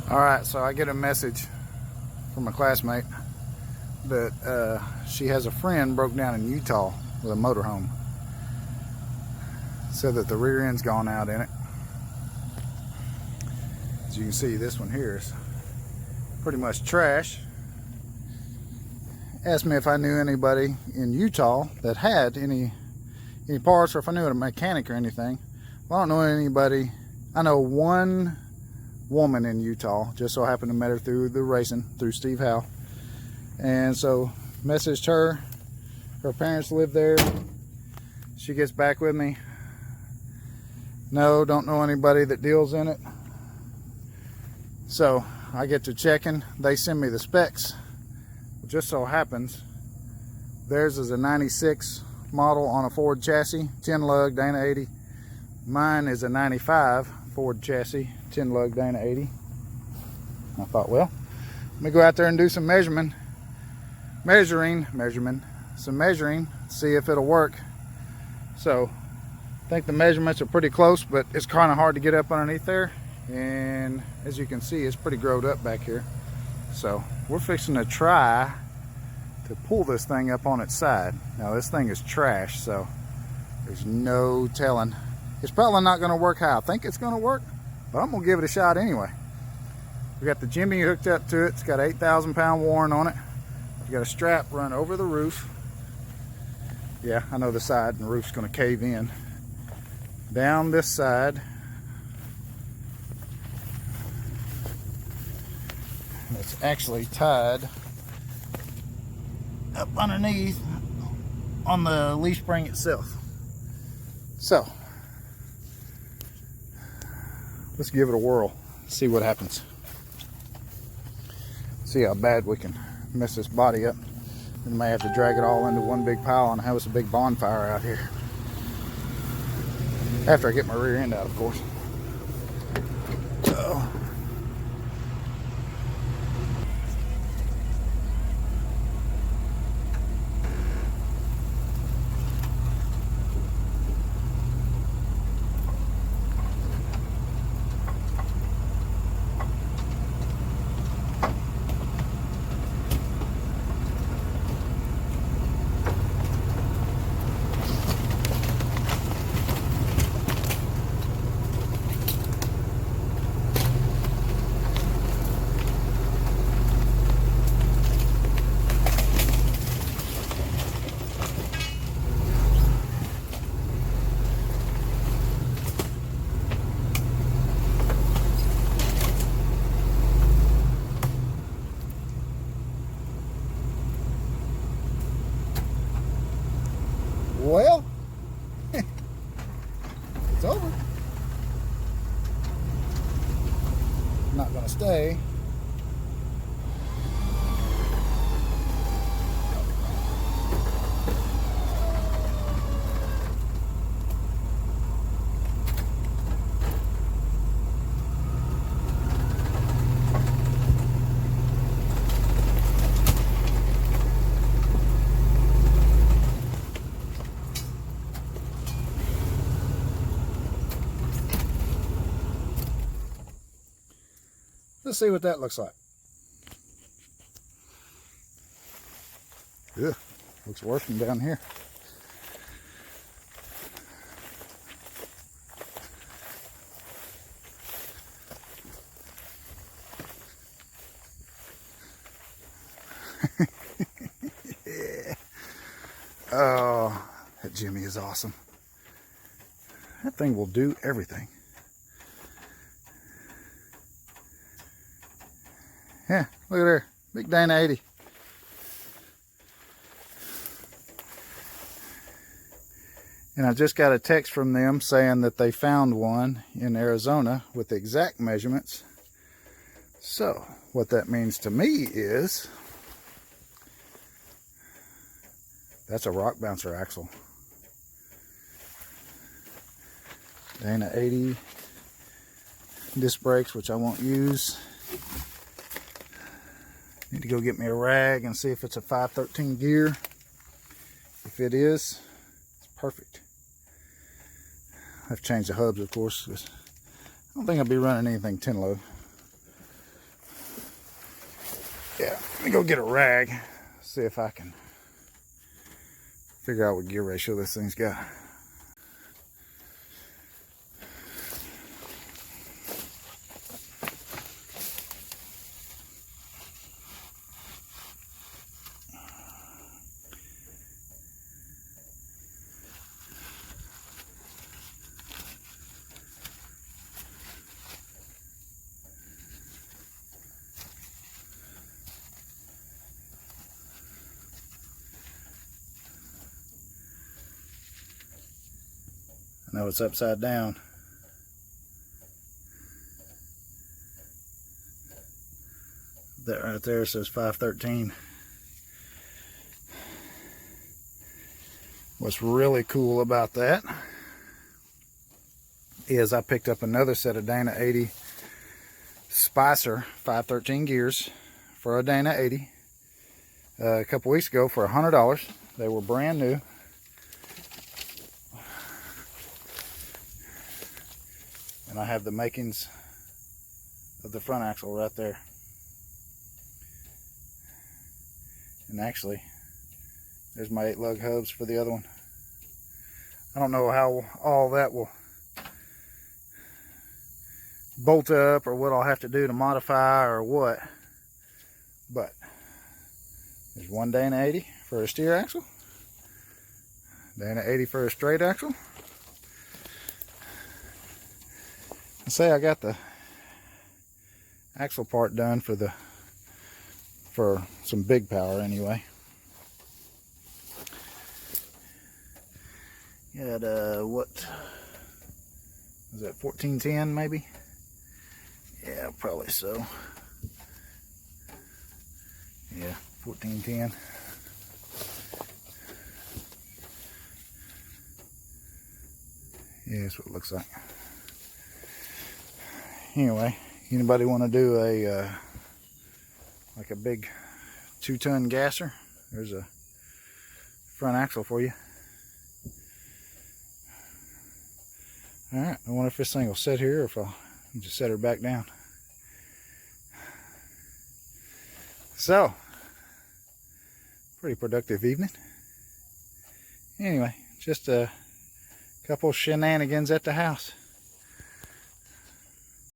Alright, so I get a message from a classmate that she has a friend broke down in Utah with a motorhome. Said that the rear end's gone out in it. As you can see, this one here is pretty much trash. Asked me if I knew anybody in Utah that had any parts, or if I knew a mechanic or anything. Well, I don't know anybody. I know one woman in Utah, just so happened to met her through the racing, through Steve Howe. And so messaged her. Her parents live there. She gets back with me. No, don't know anybody that deals in it. So I get to checking. They send me the specs. It just so happens theirs is a 96 model on a Ford chassis, 10 lug Dana 80. Mine is a 95 Ford chassis, 10 lug Dana 80. I thought, well, let me go out there and do some measuring, see if it'll work. So I think the measurements are pretty close, but it's kind of hard to get up underneath there. And as you can see, it's pretty growed up back here. So we're fixing to try to pull this thing up on its side. Now this thing is trash, so there's no telling. It's probably not going to work how I think it's going to work, but I'm going to give it a shot anyway. We got the Jimmy hooked up to it. It's got 8,000 pound warrant on it. I've got a strap run over the roof. Yeah, I know the side and the roof's going to cave in. Down this side. It's actually tied up underneath on the leaf spring itself. So let's give it a whirl, see what happens. See how bad we can mess this body up. We may have to drag it all into one big pile and have us a big bonfire out here. After I get my rear end out, of course. So well, it's over. I'm not gonna stay. Let's see what that looks like. Ugh, looks worse than down here. Yeah. Oh, that Jimmy is awesome. That thing will do everything. Yeah, look at there, big Dana 80. And I just got a text from them saying that they found one in Arizona with the exact measurements. So what that means to me is that's a rock bouncer axle. Dana 80 disc brakes, which I won't use. Need to go get me a rag and see if it's a 513 gear. If it is, it's perfect. I've changed the hubs, of course, 'cause I don't think I'll be running anything 10 load. Yeah, let me go get a rag, see if I can figure out what gear ratio this thing's got. I know it's upside down. That right there says 513. What's really cool about that is I picked up another set of Dana 80 Spicer 513 gears for a Dana 80 a couple weeks ago for $100. They were brand new. And I have the makings of the front axle right there. And actually, there's my 8 lug hubs for the other one. I don't know how all that will bolt up or what I'll have to do to modify or what. But there's one Dana 80 for a steer axle. Dana 80 for a straight axle. I say I got the axle part done for some big power anyway. Got what is that, 1410 maybe? Yeah, probably so. Yeah, 1410. Yeah, that's what it looks like. Anyway, anybody want to do a like a big 2-ton gasser? There's a front axle for you. Alright, I wonder if this thing will sit here or if I'll just set her back down. So, pretty productive evening. Anyway, just a couple shenanigans at the house.